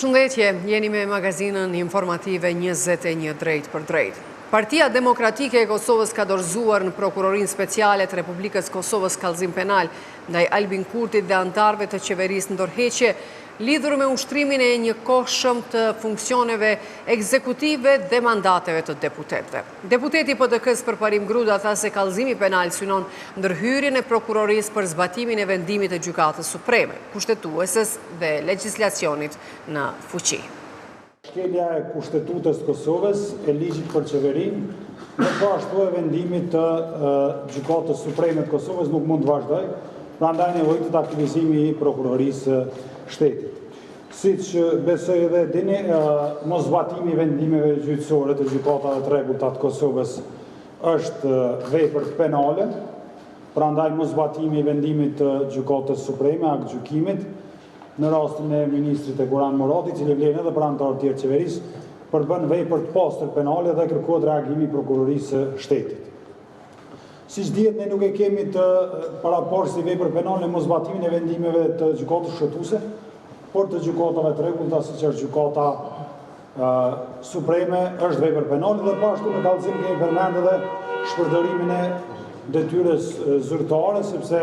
Përshëndetje, jeni me magazinën informative 21 drejt për drejt. Partia Demokratike e Kosovës ka dorëzuar në Prokurorinë Speciale të Republikës Kosovës kallëzim penal ndaj Albin Kurtit dhe anëtarëve të qeverisë ndërheqje lidhur me ushtrimin e njëkohshëm të funksioneve ekzekutive dhe mandateve të deputetëve. Deputeti PDK-s Përparim Gruda tha se kallëzimi penal synon ndërhyrjen e prokurorisë për zbatimin e vendimit të Gjykatës Supreme, kushtetueses dhe legjislacionit në fuqi. Shkelja e Kushtetutës Kosovës e ligjit për qeverinë në ashtu e vendimit të Gjykatës Supreme të Kosovës nuk mund të vazhdoj, prandaj nevojët të aktivizimi i prokurorisë shtetit. Siç besoj edhe dini, mos zbatimi i vendimeve gjyqësore të gjykatave të rregullta të Kosovës është vepër penale, prandaj mos zbatimi i vendimit të Gjykatës Supreme, akt gjykimit, në rastin e ministrit e Goran Murati, cili vlen edhe për anëtarë tjerë qeverisë, përbën vepër të pastër penale dhe kërkohet reagimi i prokurorisë shtetit. Siç dihet, ne nuk e kemi të paraportë si vepër penale mos zbatimin e vendimeve të gjykatës kushtetuese, por të gjykatave të rregullta, siç është gjykata supreme, është vepër penale dhe pashtu në kallëzim kemi përmendur edhe shpërndërimin e detyrës zyrtare, sepse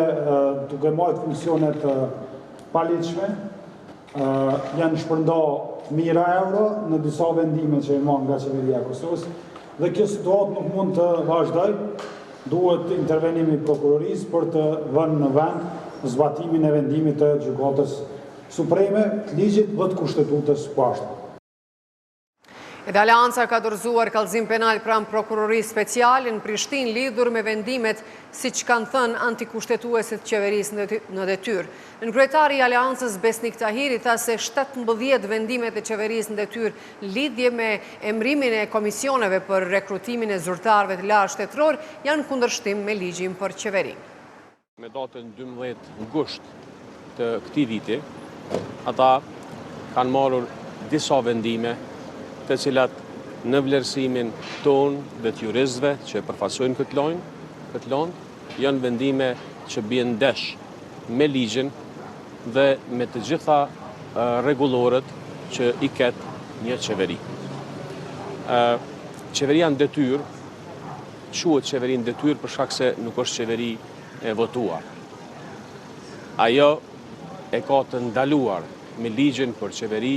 duke marrë funksionet paligjshme, janë shpërndarë mijëra euro në disa vendime që e marrë nga qeveria e Kosovës, dhe kjo situatë nuk mund të vazhdojë, duhet intervenimi i prokurorisë për të vënë në vend zbatimin e vendimit të Gjykatës Supreme, ligjit dhe të Kushtetutës poashtu. Edhe Aleanca ka dorëzuar kallëzim penal pranë Prokurorisë Speciale në Prishtinë lidhur me vendimet siç kanë thënë antikushtetuesit qeverisë në detyrë. Kryetari i Aleancës Besnik Tahiri tha se 17 vendimet e qeverisë në detyrë lidhje me emrimin e komisioneve për rekrutimin e zyrtarëve të lartë shtetëror janë kundërshtim me ligjin për qeverinë. Me datën 12 gusht të këtij viti, ata kanë marrur disa vendime të cilat në vlerësimin tonë dhe të juristëve që përfaqësojnë këtë lojë, janë vendime që bien ndesh me ligjin dhe me të gjitha rregullorët që i ket një qeveri. Qeveria në detyrë quhet qeveri në detyrë për shkak se nuk është qeveri e votuar. Ajo e ka të ndaluar me ligjin për qeveri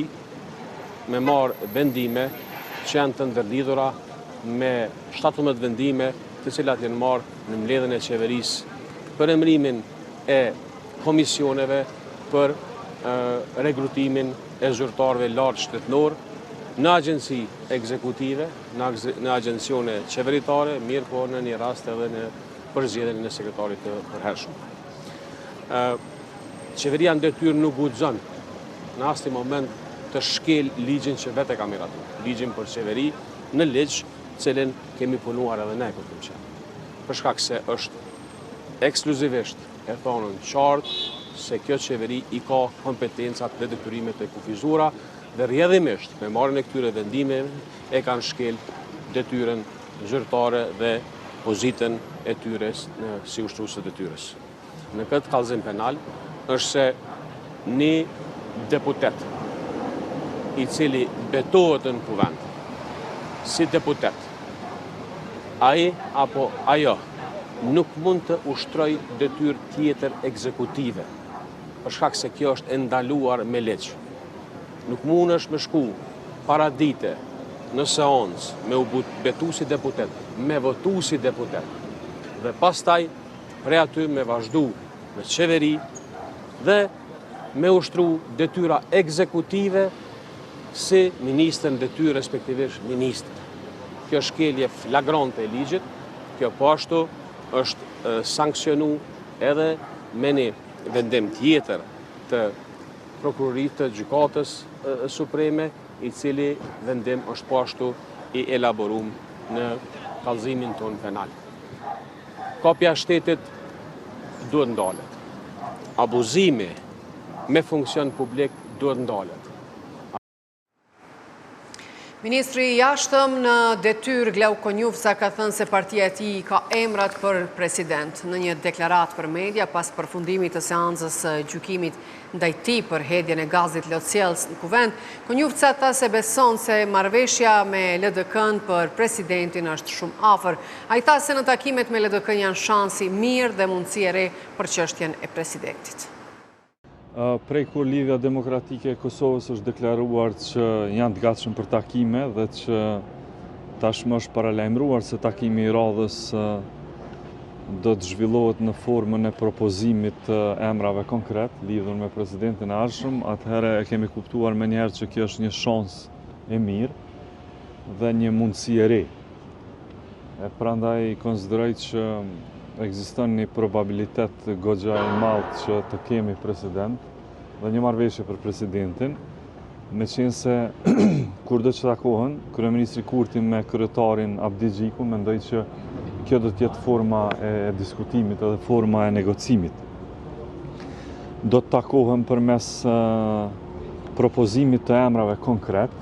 me marë vendime që janë të ndërlidhura me 17 vendime të cilat janë marë në mbledhjen e qeverisë për emrimin e komisioneve për rekrutimin e zyrtarëve lartë shtetëror në agjenci ekzekutive, në agjencione qeveritare, mirë po në një rast edhe në përzgjedhjen e sekretarit të përhershëm. Qeveria në detyrë nuk guxon në asnjë moment të shkel ligjin që vetë ka miratuar, ligjin për qeveri në ligj, cilin kemi punuar edhe ne këtë qenë. Për shkak se është ekskluzivisht e thonën qartë se kjo qeveri i ka kompetencat dhe detyrimet e kufizuara dhe rrjedhimisht me marrjen e këtyre vendimeve e kanë shkel detyrën zyrtare dhe pozitën e tyre si ushtrues të detyrës. Në këtë kallëzim penal është se një deputet i cili betohet në kuvend si deputet, ai apo ajo nuk mund të ushtroj detyrë tjetër ekzekutive, për shkak se kjo është e ndaluar me ligj. Nuk mundesh me shku para dite në seancë me u betu si deputet, me votu si deputet, dhe pastaj prej aty me vazhdu në qeveri dhe me ushtru detyra ekzekutive si ministër në detyrë, respektivisht ministër. Kjo shkelje flagrante e ligjit, kjo po ashtu është sankcionu edhe me një vendim tjetër të prokurorisë të Gjykatës Supreme, i cili vendim është po ashtu i elaboruar në kallëzimin tonë penal. Kopja shtetit duhet ndalet. Abuzimi me funksion publik duhet ndalet. Ministri i jashtëm në detyrë Glau Konjufca ka thënë se partia e tij ka emrat për president. Në një deklaratë për media pas përfundimit të seancës së gjykimit ndaj tij për hedhjen e gazit Lociels në Kuvend, Konjufca tha se beson se marrëveshja me LDK-n për presidentin është shumë afër. Ai tha se në takimet me LDK-n janë shansi mirë dhe mundësi e re për çështjen e presidentit. Prej kur Lidhja Demokratike e Kosovës është deklaruar që janë të gatshëm për takime dhe që tashmë është paralajmëruar se takimi i radhës do të zhvillohet në formën e propozimit të emrave konkret lidhur me presidentin e ardhshëm, atëherë e kemi kuptuar menjëherë që kjo është një shans e mirë dhe një mundësi e re. Prandaj konsideroj që ekziston një probabilitet goxha i madh që të kemi president dhe një marrëveshje për presidentin, meqense se kur do të takohen kryeministri Kurti me kryetarin Abdi Xhiku, mendoj që kjo do të jetë forma e diskutimit edhe forma e negocimit. Do të takohen përmes propozimit të emrave konkret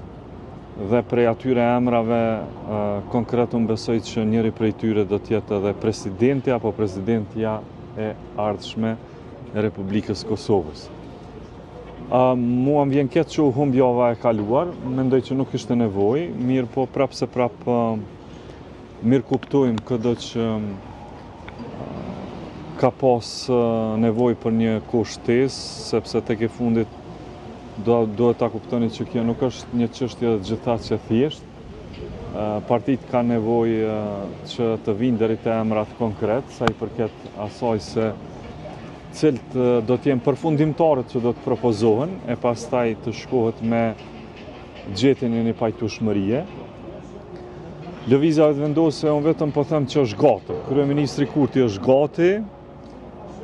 dhe prej atyre emrave konkret unë besoj që njëri prej tyre do të jetë edhe presidenti apo presidentja e ardhshme e Republikës Kosovës. Mua më vjen keq që u humb java e kaluar, mendoj që nuk ishte nevojë, mirë po prapë se prapë mirë kuptojmë këdo që ka pas nevojë për një kohë shtesë, sepse tek e fundit duhet ta kuptoni që kjo nuk është një çështje gjithashtu e thjeshtë. Partitë kanë nevojë që të vinë deri te emrat konkret, sa i përket asaj se cilët do të jenë përfundimtarët që do të propozohen, e pastaj të shkohet me gjetjen e një pajtueshmërie. Lëvizja vendose, unë vetëm po them që është gati. Kryeministri Kurti është gati.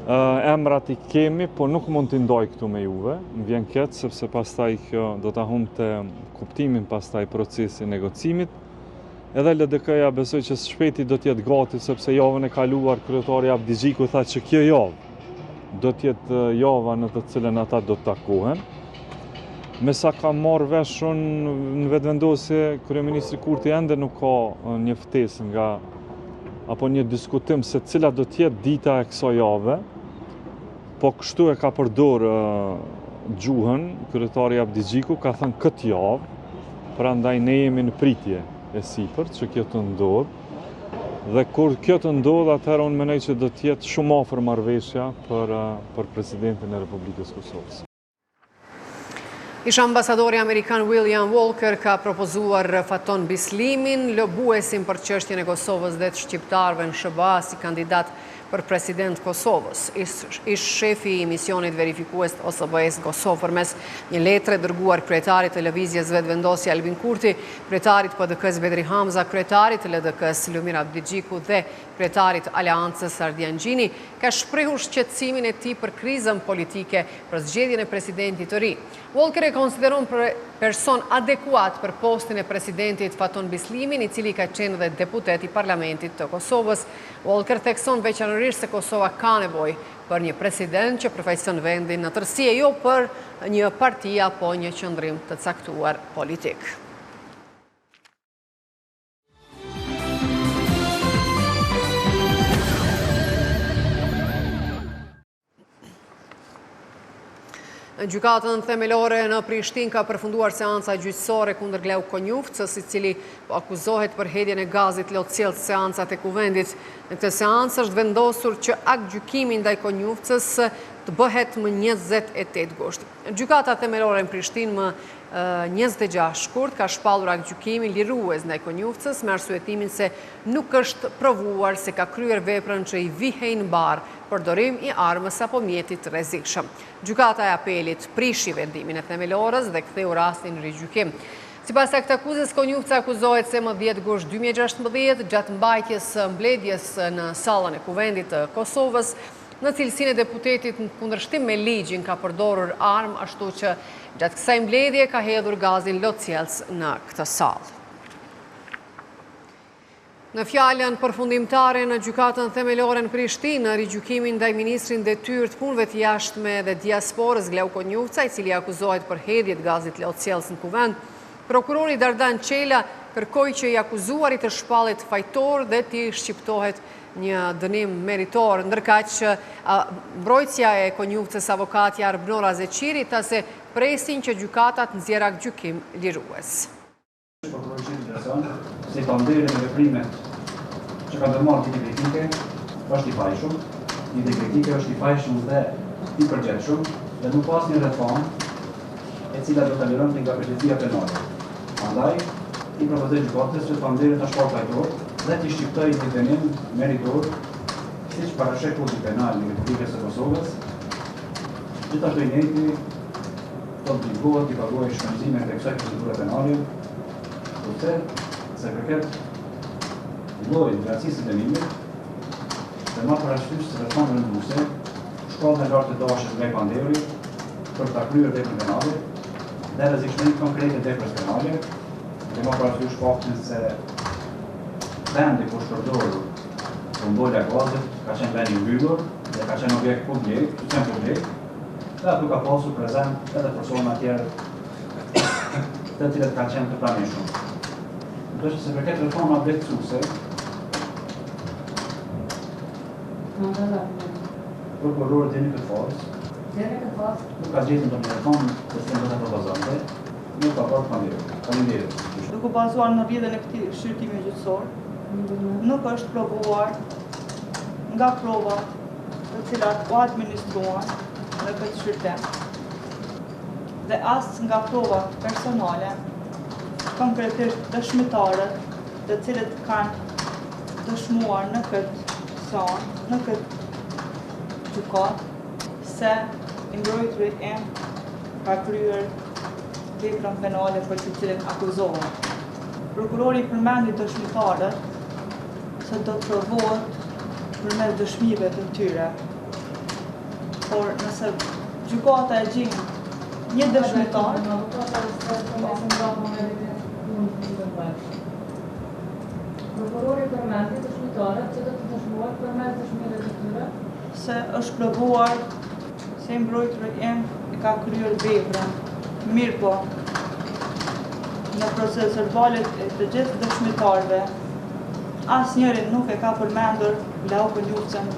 Emrat i kemi, po nuk mund t'i ndaj këtu me juve. Më vjen keq sepse pastaj kjo do ta humbte kuptimin pastaj procesi negocimit. Edhe LDK-ja besoj që së shpejti do t'jetë gati sepse javën e kaluar kryetari Abdi Xhiku tha që kjo javë do t'jetë java në të cilën ata do të takohen. Me sa kam marrë vesh unë në vetëvendosje, kryeministri Kurti ende nuk ka një ftesë nga apo një diskutim se cila do t'jetë dita e kësaj jave. Po kështu e ka përdor gjuhën, kryetari Abdi Xhiku ka thënë këtë javë, prandaj ne jemi në pritje e sipërt që kjo të ndodhë. Dhe kur kjo të ndodhë, atëherë unë mendoj që do të jetë shumë afër marrëveshja për presidentin e Republikës Kosovës. Ish ambasadori Amerikan William Walker ka propozuar Faton Bislimin, lobuesin për çështjen e Kosovës dhe të shqiptarëve në SBA si kandidat për president Kosovës. Ish shefi i misionit verifikues të OSBE-s Kosovë përmes një letre dërguar kryetarit të lëvizjes vetëvendosje Albin Kurti, kryetarit PDK-s Bedri Hamza, kryetarit të LDK-s Lumir Abdi Xhiku dhe kryetarit Aleancës Ardian Gjini, ka shprehur shqetësimin e tij për krizën politike për zgjedhjen e presidentit të ri. Walker e konsideron person adekuat për postin e presidentit Faton Bislimin, i cili ka qenë dhe deputet i parlamentit të Kosovës. Walker thekson veçanërisht se Kosova ka nevojë për një president që përfaqëson vendin në tërësi e jo për një parti apo një qëndrim të caktuar politik. Gjykatën themelore në Prishtinë ka përfunduar seanca gjyqësore kundër Glau Konjufcës, i cili akuzohet për hedhjen e gazit Lociels seancat e Kuvendit. Në këtë seancë është vendosur që aktgjykimi ndaj Konjufcës të bëhet më 28 gusht. Gjykata themelore në Prishtinë më 26 shkurt ka shpallur aktgjykimin lirues ndaj Konjufcës me arsyetimin se nuk është provuar se ka kryer veprën që i vihej në barë përdorim i armës apo mjetit rrezikshëm. Gjykata e apelit prishi vendimin e themelorës dhe ktheu rastin në rigjykim. Sipas aktakuzës, Konjufca akuzohet se më 10 gusht 2016 gjatë mbajtjes mbledhjes në sallën e Kuvendit të Kosovës, në cilësinë e deputetit në kundërshtim me ligjin ka përdorur armë, ashtu që gjatë kësaj mbledhje ka hedhur gazin Lociels në këtë sallë. Në fjalën përfundimtare në gjykatën themelore në Prishtinë, në rigjykimin ndaj ministrin detyrë të punëve të jashtme dhe diasporës Glau Konjufca, i cili akuzohet për hedhje të gazit Lociels në Kuvend, Prokurori Dardan Qela kërkoi që i akuzuarit të shpallet fajtor dhe t'i shqiptohet një dënim meritor, ndërkaq që mbrojtësia e konjufës avokati Arbnora Zeqiri ta se presin që gjykatat nxjerrak gjykim lirues. Prokurori Qela intereson se i pandere me veprimet që ka ndërmarrë një kritike është i fajshëm, një kritike është i fajshëm dhe i përgjithshëm dhe nuk pas një reform e cila do të lironte nga përgjegjësia penale. Prandaj, i propozoj gjykatës që të pandere ta shpallë fajtor dhe t'i shqiptoj një dënim meritor, siç parashek Kodit Penal i Republikës së Kosovës, gjithashtu i njëjti do të obligohet t'i paguajë shpenzimet e kësaj procedure penale, kurse se përket llojit dhe rastësisë së dënimit, dhe ma parasysh se reforma rëndësishme, shkolla e lartë të dashës nga panderi për ta kryer veprën penale dhe rrezikshmërinë konkrete të veprës penale, dhe ma parasysh faktin se vendi ku është përdorur për mbolja e gazit ka qenë vend i mbyllur dhe ka qenë objekt publik, dhe aty ka pasur prezent edhe persona tjerë të cilët kanë qenë të pranishëm. Ndërsa se përket reforma vlerësuese, prokurori deri në këtë fazë nuk ka gjetur ndonjë reformë të cilën do ta propozonte, nuk ka parë panderi. Faleminderit. Duke bazuar në rrjedhën e këtij shqyrtimi gjyqësor, nuk është provuar nga provat të cilat u administruan në këtë shqyrtim dhe as nga provat personale, konkretisht dëshmitarët të cilët kanë dëshmuar në këtë son, në këtë gjykat, se i mbrojturi im ka kryer veprën penale për të cilën akuzohet. Prokurori përmendi dëshmitarët se do të provohet përmes dëshmive të tyre. Por nëse gjykata e gjin një dëshmitar, prokurori përmendi dëshmitarët që do të dëshmuar përmes dëshmive të tyre se është provuar se i mbrojturi im i ka kryer veprën. Mirë po, në proces verbalet e të gjithë dëshmitarëve, asnjëri nuk e ka përmendur lau konjufcën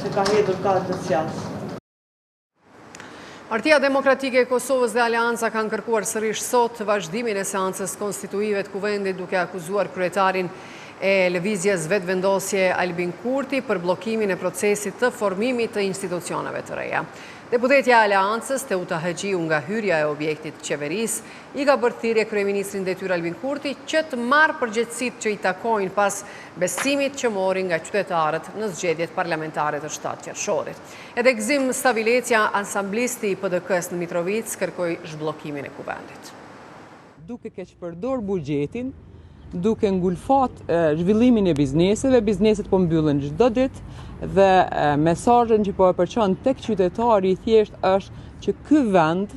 se ka hedhur kazë të sjas. Partia Demokratike e Kosovës dhe Aleanca kanë kërkuar sërish sot vazhdimin e seancës konstituive të kuvendit duke akuzuar kryetarin e lëvizjes vetëvendosje Albin Kurti për bllokimin e procesit të formimit të institucioneve të reja. Deputetja e Aleancës, Teuta Hëgjiu, nga hyrja e objektit qeveris, i ka bërë thirrje kryeministrin detyr Albin Kurti që të marrë përgjegjësitë që i takojnë pas besimit që morin nga qytetarët në zgjedhjet parlamentare të 7 qershorit. Edhe Gzim Stavilecia, ansamblisti i PDK-s në Mitrovic, kërkoi zhbllokimin e kuvendit. Duke keqpërdor buxhetin, duke ngulfat zhvillimin e bizneset po mbyllen çdo ditë dhe mesazhin që po e përçon tek qytetari i thjesht është që ky vend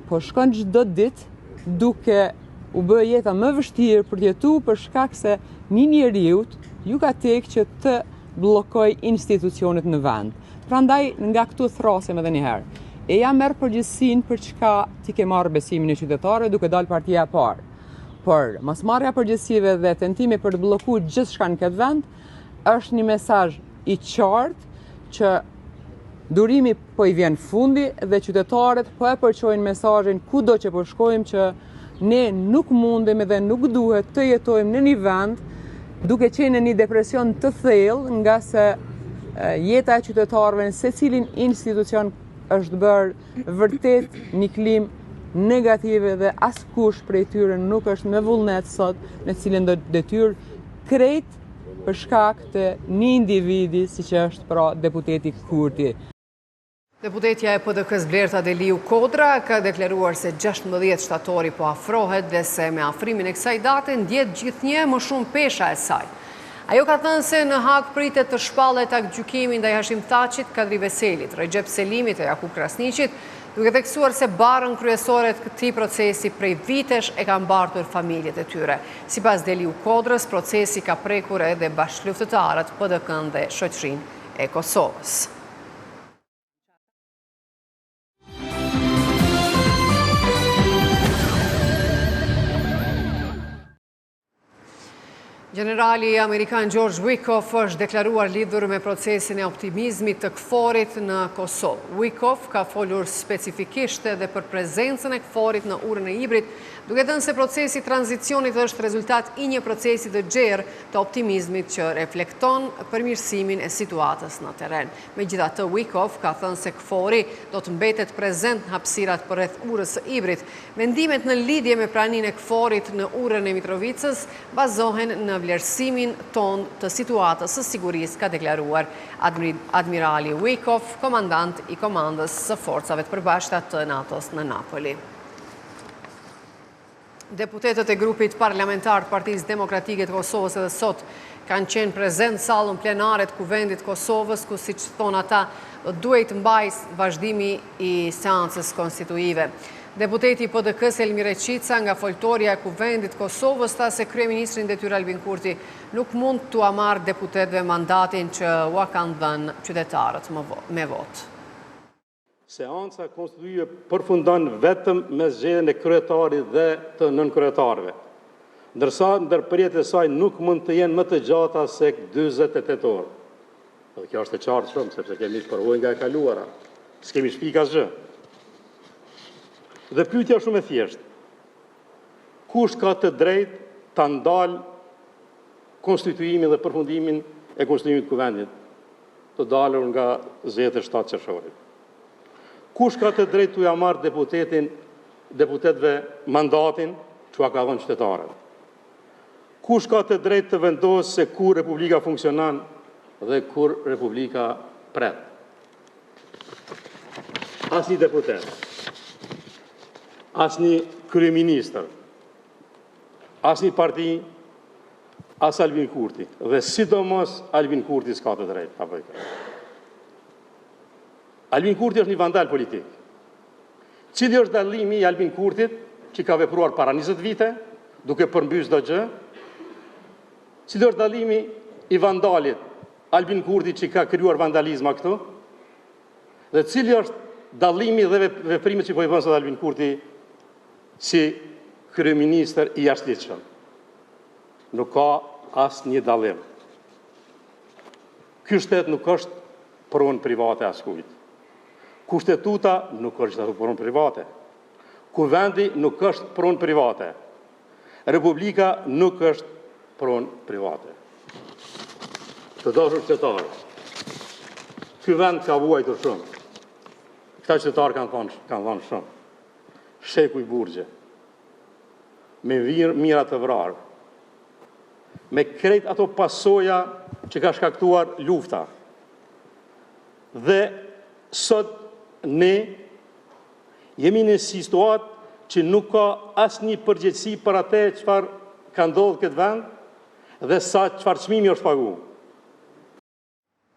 po shkon çdo ditë duke u bërë jeta më vështirë për të jetuar për shkak se një njeriu ju ka tek që të bllokoj institucionet në vend. Prandaj nga këtu thrasem edhe një herë. E ja merr përgjegjësinë për çka ti ke marrë besimin e qytetarëve duke dalë partia e parë. Por mosmarrja e përgjegjësive dhe tentimi për të bllokuar gjithçka në këtë vend është një mesazh i qartë që durimi po i vjen fundi dhe qytetarët po e përçojnë mesazhin kudo që po shkojmë që ne nuk mundemi dhe nuk duhet të jetojmë në një vend duke qenë në një depresion të thellë nga se jeta e qytetarëve në secilin institucion është bërë vërtet një klimë negative dhe askush prej tyre nuk është me vullnet sot në cilën do detyrë krejt për shkak të një individi siç është pra deputeti Kurti. Deputetja e PDK-s Blerta Deliu Kodra ka deklaruar se 16 shtatori po afrohet dhe se me afrimin e kësaj date ndjet gjithnjë më shumë pesha e saj. Ajo ka thënë se në Hag pritet të shpallet aktgjykimi ndaj Hashim Thaçit, Kadri Veselit, Recep Selimit e Jakub Krasniqit, duke theksuar se barën kryesore të këtij procesi prej vitesh e kanë mbartur familjet e tyre. Sipas Deliu Kodrës, procesi ka prekur edhe bashkëluftëtarët, PDK-n dhe shoqërinë e Kosovës. Generali Amerikan George Wickoff është deklaruar lidhur me procesin e optimizmit të KFOR-it në Kosovë. Wickoff ka folur specifikisht edhe për prezencën e KFOR-it në urën e Ibrit, duke thënë se procesi tranzicionit është rezultat i një procesi të gjerë të optimizmit që reflekton përmirësimin e situatës në teren. Megjithatë, Wickoff ka thënë se KFOR-i do të mbetet prezent në hapësirat përreth urës së Ibrit. Vendimet në lidhje me praninë e KFOR-it në urën e Mitrovicës bazohen në vlerësimin ton të situatës së sigurisë, ka deklaruar Admirali Wickoff, komandant i komandës së forcave të përbashkëta të NATO-s në Napoli. Deputetët e grupit parlamentar të Partisë Demokratike të Kosovës edhe sot kanë qenë prezent sallën plenare të Kuvendit të Kosovës, ku siç thonë ata, duhet mbajë vazhdimi i seancës konstituive. Deputeti PDK-s Elmir Reqica nga foltorja e Kuvendit të Kosovës tha se kryeministri në detyrë Albin Kurti nuk mund t'u marrë deputetëve mandatin që ua kanë dhënë qytetarët me votë. Seanca konstituive përfundon vetëm me zgjedhjen e kryetarit dhe të nënkryetarëve, ndërsa ndërprerjet e saj nuk mund të jenë më të gjata se 48 orë. Dhe kjo është e qartë shumë, sepse kemi përvojë nga e kaluara, s'kemi shpik asgjë. Dhe pyetja shumë e thjeshtë. Kush ka të drejtë ta ndalë konstituimin dhe përfundimin e konstituimit të Kuvendit, të dalur nga zgjedhjet e 7 qershorit? Kush ka të drejtë t'u ja marrë deputetëve mandatin që ka dhënë qytetarëve? Kush ka të drejtë të vendosë se kur Republika funksionon dhe kur Republika pret? Asnjë deputet, asnjë kryeministër, asnjë parti, as Albin Kurti, dhe sidomos Albin Kurti s'ka të drejtë ta bëjë këtë. Albin Kurti është një vandal politik. Cili është dallimi i Albin Kurtit, që ka vepruar para 20 vite, duke përmbys çdo gjë? Cili është dallimi i vandalit Albin Kurti që ka krijuar vandalizma këtu? Dhe cili është dallimi dhe veprimet që po i bën sot Albin Kurti si kryeministër i jashtëligjshëm? Nuk ka asnjë dallim. Ky shtet nuk është pronë private askujt. Kushtetuta nuk është pronë private. Kuvendi nuk është pronë private. Republika nuk është pronë private. Të dashur qytetarë, ky vend ka vuajtur shumë. Këta qytetarë kanë thënë shumë. Sheku i Burgje, me mira të vrarë, me krejt ato pasoja që ka shkaktuar lufta. Dhe sot ne jemi në situatë që nuk ka asnjë përgjegjësi për atë çfarë ka ndodhur këtë vend dhe sa çfarë çmimi është paguar.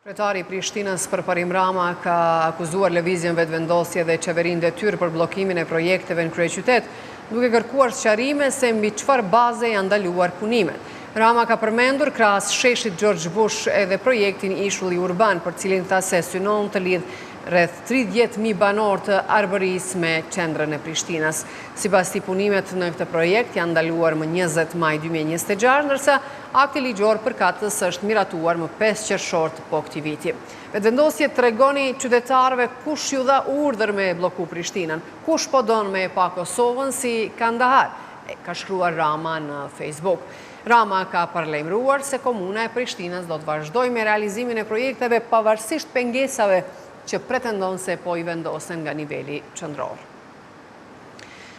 Kryetari i Prishtinës Përparim Rama ka akuzuar lëvizjen vetëvendosje dhe qeverinë detyrë për bllokimin e projekteve në kryeqytet, duke kërkuar sqarime se mbi çfarë baze janë ndaluar punimet. Rama ka përmendur krahas sheshit George Bush edhe projektin Ishulli Urban, për cilin tha se synon të lidh rreth 30.000 banor të arbërisë me qendrën e Prishtinës. Sipas tij, punimet në këtë projekt janë ndaluar më 20 maj 2026, ndërsa akti ligjor përkatës është miratuar më 5 qershor të këtij viti. Vetëvendosja tregoni qytetarëve kush ju dha urdhër me blloku Prishtinën, kush po don me pa Kosovën si Kandahar, ka shkruar Rama në Facebook. Rama ka paralajmëruar se komuna e Prishtinës do të vazhdojë me realizimin e projekteve pavarësisht pengesave që pretendon se po i vendosen nga niveli qendror.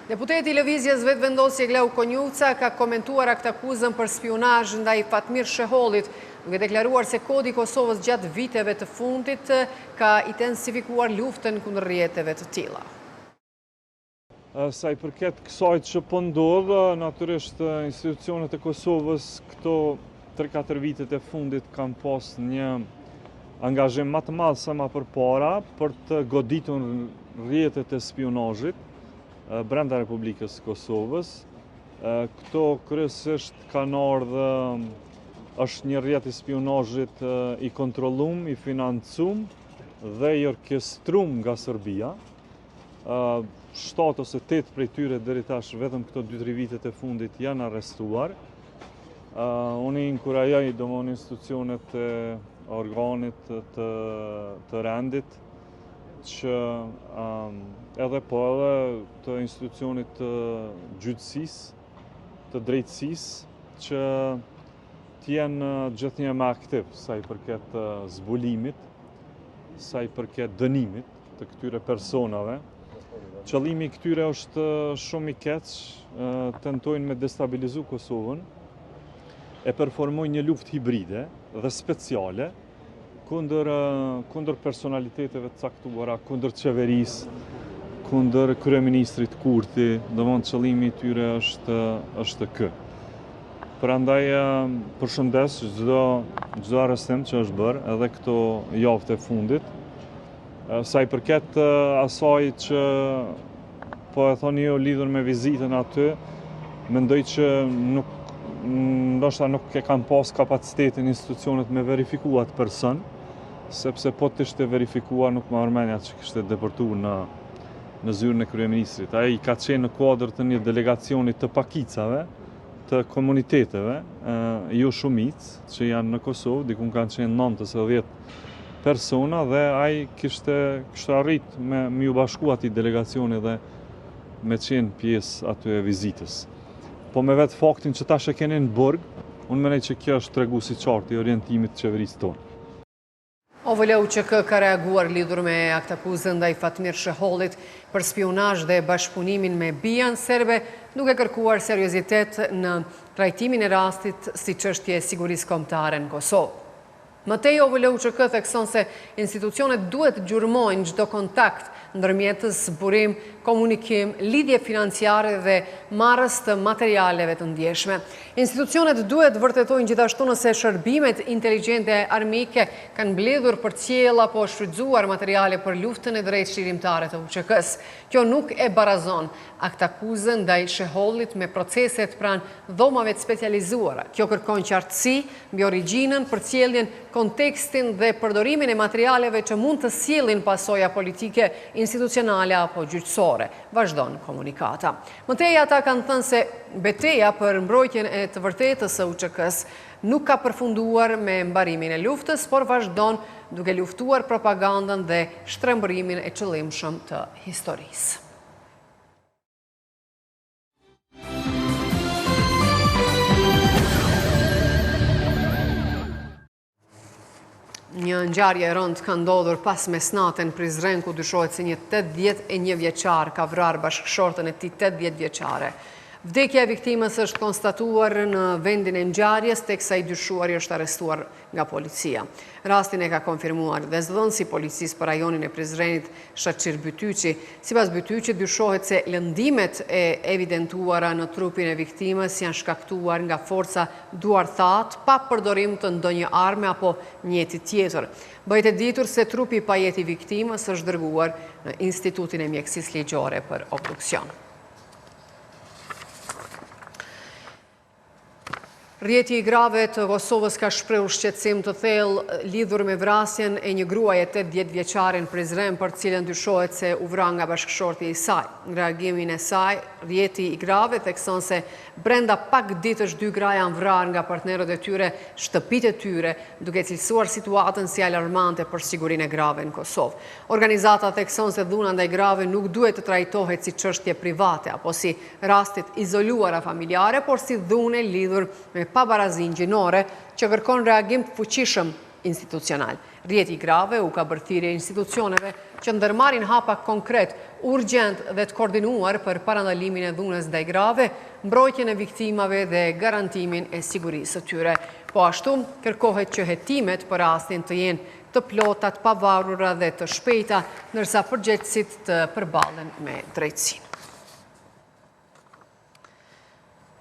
Deputeti i Lëvizjes Vetëvendosje Gleu Konjuca ka komentuar aktakuzën për spionazh ndaj Fatmir Shehollit, duke deklaruar se Kodi i Kosovës gjatë viteve të fundit ka intensifikuar luftën kundër rrjeteve të tilla. Sa i përket kësaj që po ndodh, natyrisht institucionet e Kosovës këto 3-4 vitet e fundit kanë pas një angazhim më të madh se më përpara për të goditur rrjetet e spionazhit brenda Republikës së Kosovës. Këto kryesisht kanë ardhur, është një rrjet i spionazhit i kontrolluar, i financuar dhe i orkestruar nga Serbia. 7 ose 8 prej tyre deri tash vetëm këto 2-3 vitet e fundit janë arrestuar. Unë inkurajoj domon institucionet e organit të rendit që edhe po edhe të institucionit të gjyqësisë, të drejtësisë që t'jenë gjithnjë më aktiv sa i përket zbulimit, sa i përket dënimit të këtyre personave. Qëllimi i këtyre është shumë i keq, tentojnë me destabilizu Kosovën, e performojnë një luftë hibride dhe speciale kundër personaliteteve të caktuara, kundër qeverisë, kundër kryeministrit Kurti, domthonjë qëllimi i tyre është ky. Prandaj përshëndes çdo arrestim që është bërë edhe këto javët e fundit. Sa i përket asaj që po e thoni ju lidhur me vizitën aty, mendoj që ndoshta nuk e kanë pas kapacitetin institucionet me verifikuar atë person, sepse po të ishte verifikuar nuk më armenja që kishte deportuar në zyrën e kryeministrit. Ai ka qenë në kuadër të një delegacioni të pakicave, të komuniteteve, jo shumicë që janë në Kosovë, dikun kanë qenë 9 ose 10 persona dhe ai kishte arrit me ju bashku atij delegacioni dhe me qenë pjesë aty e vizitës. Po me vetë faktin që tash e keni në burg, unë mendoj që kjo është treguesi i qartë i orientimit të qeverisë tonë. OVL-UÇK ka reaguar lidhur me aktakuzën ndaj Fatmir Shehollit për spionazh dhe bashkëpunimin me bijan serbe, duke kërkuar seriozitet në trajtimin e rastit si çështje sigurisë kombëtare në Kosovë. Mëtej OVL-UÇK thekson se institucionet duhet gjurmojnë çdo kontakt ndërmjetës burim, komunikim, lidhje financiare dhe marrës të materialeve të ndjeshme. Institucionet duhet vërtetojnë gjithashtu nëse shërbimet inteligjente armike kanë mbledhur përcjell apo shfrytzuar materiale për luftën e drejtë shqirimtare të UÇK-s. Kjo nuk e barazon aktakuzën ndaj Shehollit me proceset pranë dhomave të specializuara. Kjo kërkon qartësi mbi origjinën, përcjelljen, kontekstin dhe përdorimin e materialeve që mund të sjellin pasoja politike, institucionale apo gjyqësore, vazhdon komunikata. Mëtej ata kanë thënë se betejë për mbrojtjen e të vërtetës së UÇK-s nuk ka përfunduar me mbarimin e luftës, por vazhdon duke luftuar propagandën dhe shtrembërimin e qëllimshëm të historisë. Një ngjarje e rëndë ka ndodhur pas mesnatë në Prizren, ku dyshohet se një 81 vjeçar ka vrarë bashkëshortën e tij 80 vjeçare. Vdekja e viktimës është konstatuar në vendin e ngjarjes, teksa i dyshuari është arrestuar nga policia. Rastin e ka konfirmuar dhe zëdhënësi i policisë për rajonin e Prizrenit, Shaqir Bytyqi. Sipas Bytyqit, dyshohet se lëndimet e evidentuara në trupin e viktimës janë shkaktuar nga forca duarthat pa përdorim të ndonjë arme apo mjeti tjetër. Bëhet e ditur se trupi i pajeti viktimës është dërguar në Institutin e Mjekësisë Ligjore për obduksion. Rjeti i grave të Kosovës ka shprehur shqetësim të thellë lidhur me vrasjen e një gruaje 80 vjeçare në Prizren, për cilën dyshohet se u vra nga bashkëshorti i saj. Në reagimin e saj, rjeti i grave thekson se brenda pak ditësh 2 gra janë vrarë nga partnerët e tyre, shtëpitë e tyre, duke cilësuar situatën si alarmante për sigurinë e grave në Kosovë. Organizata thekson se dhuna ndaj grave nuk duhet të trajtohet si çështje private apo si rastet izoluara familjare, por si dhunë lidhur me pabarazin gjinore që kërkon reagim të fuqishëm institucional. Rjeti i grave u ka bërë thirrje institucioneve që ndërmarrin hapa konkret, urgjent dhe të koordinuar për parandalimin e dhunës ndaj grave, mbrojtjen e viktimave dhe garantimin e sigurisë së tyre. Po ashtu kërkohet që hetimet për rastin të jenë të plota, të pavarura dhe të shpejta, ndërsa përgjegjësit të përballen me drejtësinë.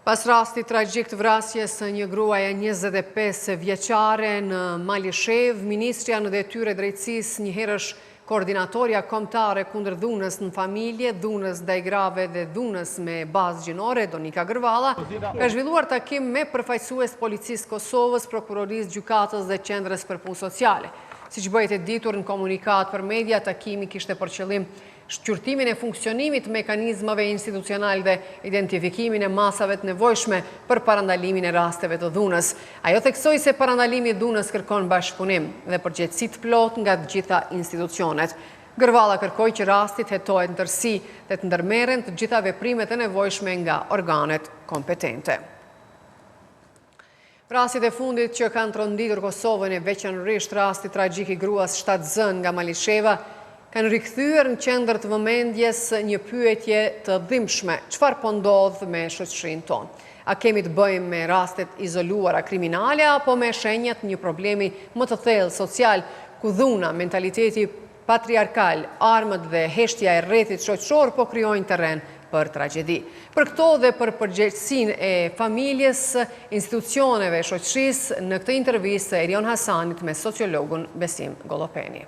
Pas rastit tragjik të vrasjes së një gruaje 25 vjeçare në Malishev, Ministrja në Detyrë e Drejtësisë, njëherësh koordinatoria kombëtare kundër dhunës në familje, dhunës ndaj grave dhe dhunës me bazë gjinore, Donika Gërvalla, ka zhvilluar takim me përfaqësues policisë Kosovës, prokurorisë, gjykatës dhe qendrës për punë sociale. Siç bëhet e ditur në komunikat për media, takimi kishte për qëllim shqyrtimin e funksionimit mekanizmave institucional dhe identifikimin e masave të nevojshme për parandalimin e rasteve të dhunës. Ajo theksoi se parandalimi i dhunës kërkon bashkëpunim dhe përgjegjësi të plotë nga të gjitha institucionet. Gërvalla kërkoi që rasti të hetohet në tërësi dhe të ndërmerren të gjitha veprimet e nevojshme nga organet kompetente. Rastit e fundit që kanë tronditur Kosovën e veçanërisht rasti tragjik i gruas 7 zën nga Malisheva kanë rikthyer në qendër të vëmendjes një pyetje të dhimbshme: çfarë po ndodh me shoqërinë tonë? A kemi të bëjmë me rastet izoluara kriminale apo me shenjat një problemi më të thellë social, ku dhuna, mentaliteti patriarkal, armët dhe heshtja e rrethit shoqëror po krijojnë terren për tragjedi? Për këto dhe për përgjegjësinë e familjes, institucioneve, shoqërisë, në këtë intervistë e Erion Hasanit me sociologun Besim Gollopeni.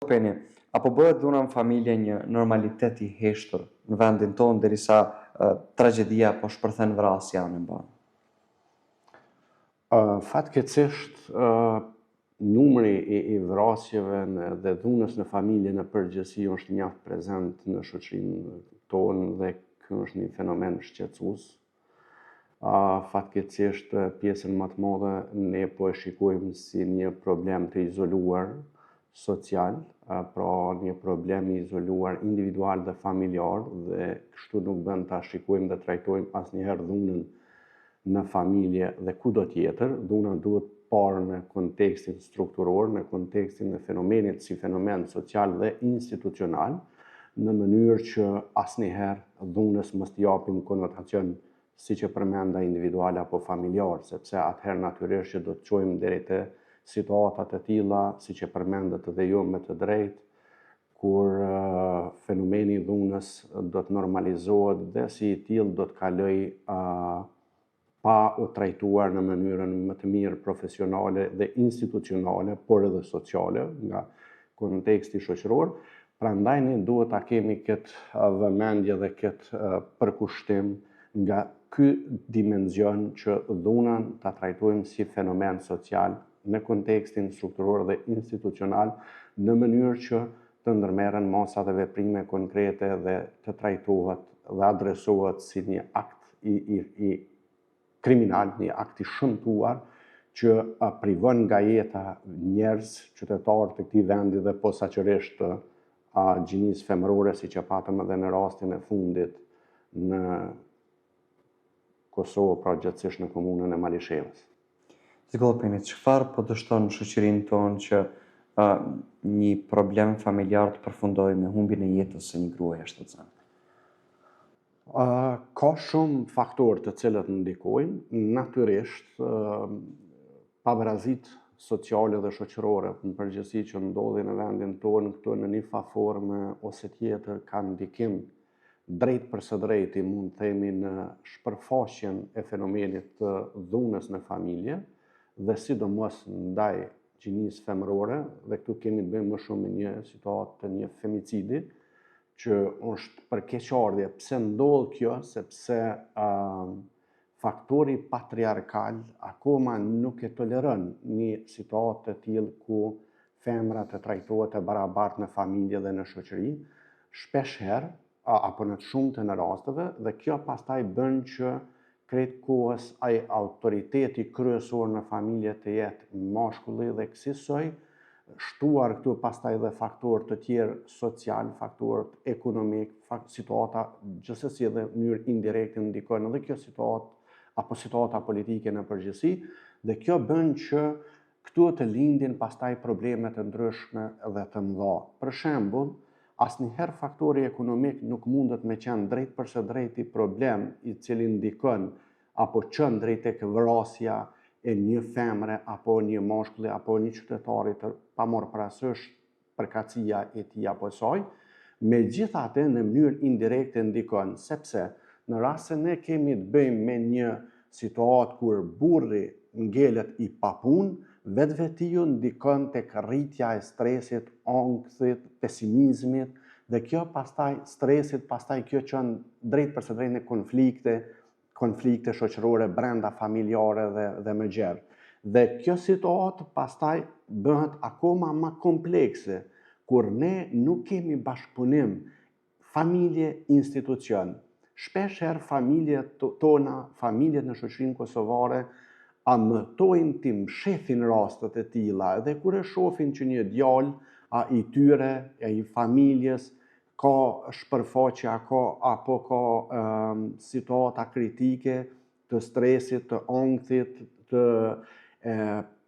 Gollopeni, apo bëhet dhuna në familje një normalitet i heshtur në vendin tonë derisa tragjedia po shpërthen vrasja në banë? Fatkeqësisht, numri i vrasjeve dhe dhunës në familje në përgjithësi është mjaft prezent në shoqërinë tonë dhe ky është një fenomen shqetësues. Fatkeqësisht pjesën më të madhe ne po e shikojmë si një problem të izoluar social, pra një problem i izoluar individual dhe familjar, dhe kështu nuk bën ta shikojmë dhe trajtojmë asnjëherë dhunën në familje dhe kudo tjetër. Dhuna duhet parë në kontekstin strukturor, në kontekstin e fenomenit si fenomen social dhe institucional, në mënyrë që asnjëherë dhunës mos t'i japim konotacion siç e përmenda individual apo familjar, sepse atëherë natyrisht që do të çojmë deri te situata të tilla, siç e përmendët edhe ju me të drejtë, kur fenomeni i dhunës do të normalizohet dhe si i tillë do të kaloj pa u trajtuar në mënyrën më të mirë profesionale dhe institucionale, por edhe sociale nga konteksti shoqëror. Prandaj ne duhet ta kemi këtë vëmendje dhe këtë përkushtim nga ky dimension që dhunën ta trajtojmë si fenomen social në kontekstin strukturor dhe institucional, në mënyrë që të ndërmerren masa dhe veprime konkrete dhe të trajtohet dhe adresohet si një akt i kriminal, një akt i shëmtuar që privon nga jeta njerëz, qytetarë të këtij vendi dhe posaçërisht gjinisë femërore, siç e patëm edhe në rastin e fundit në Kosovë, pra gjithsesi në komunën e Malishevës. Gollopeni, çfarë po dështon shoqërinë tonë që një problem familjar të përfundojë me humbjen e jetës së një gruaje 7 zën? Ka shumë faktorë të cilët ndikojnë, natyrisht pavarësitë sociale dhe shoqërore në përgjithësi që ndodhin në vendin tonë, këto në një formë ose tjetër kanë ndikim drejt për së drejti, mund të themi, në shpërfaqjen e fenomenit të dhunës në familje dhe sidomos ndaj gjinisë femërore, dhe këtu kemi të bëjmë më shumë me një situatë të një femicidi, që është për keqardhje. Pse ndodh kjo? Sepse faktori patriarkal akoma nuk e toleron një situatë të tillë ku femra të trajtohet e barabartë në familje dhe në shoqëri, shpeshherë apo në të shumtën e rasteve, dhe kjo pastaj bën që krejt kohës ai autoriteti kryesor në familje të jetë mashkulli dhe kësaj shtuar këtu pastaj dhe faktorë të tjerë social, faktorët ekonomik, situata gjithsesi edhe në mënyrë indirekte ndikojnë edhe kjo situatë apo situata politike në përgjithësi, dhe kjo bën që këtu të lindin pastaj probleme të ndryshme dhe të mëdha. Për shembull, asnjëherë faktori ekonomik nuk mundet me qenë drejt për së drejti problem i cili ndikon apo çon drejt tek vrasja e një femre apo një mashkulli apo një qytetari të pamorë parasysh përkatësia e tij apo saj, megjithatë në mënyrë indirekte ndikon, sepse në rast se ne kemi të bëjmë me një situatë kur burri ngelet i papun, vetvetiu ndikon tek rritja e stresit, ankthit, pesimizmit, dhe kjo pastaj stresit, pastaj kjo çon drejt për së drejti në konflikte shoqërore brenda familjare dhe më gjerë. Dhe kjo situatë pastaj bëhet akoma më komplekse kur ne nuk kemi bashkëpunim familje, institucion. Shpesh herë familjet tona, familjet në shoqërinë kosovare, amëtojnë të mshefin rastet e tilla, dhe kur e shohin që një djalë i tyre, i familjes, ka shpërfaqje, apo ka situata kritike të stresit, të ankthit, të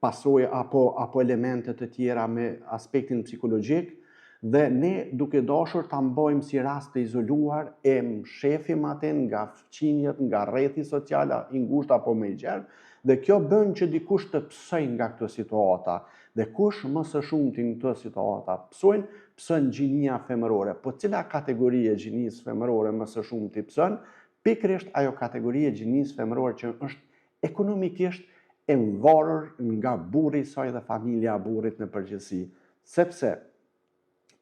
pasojë apo elemente të tjera me aspektin psikologjik, dhe ne duke dashur ta mbajmë si rast të izoluar, e mshefim atë nga fqinjet, nga rrethi social i ngushtë apo më i gjerë, dhe kjo bën që dikush të psojnë nga këto situata. Dhe kush më së shumti në këto situata psojnë gjinia femërore. Po cila kategori e gjinisë femërore më së shumti pson? Pikërisht ajo kategori e gjinisë femërore që është ekonomikisht e varur nga burri i saj dhe familja e burrit në përgjithësi. Sepse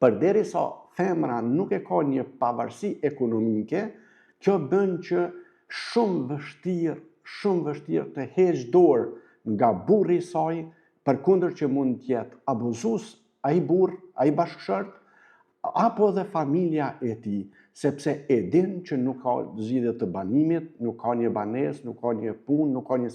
përderisa femra nuk e ka një pavarësi ekonomike, kjo bën që shumë vështirë të heqë dorë nga burri i saj, përkundër që mund të jetë abuzues ai burr, ai bashkëshort, apo dhe familja e tij, sepse e din që nuk ka zgjidhje të banimit, nuk ka një banesë, nuk ka një punë, nuk ka një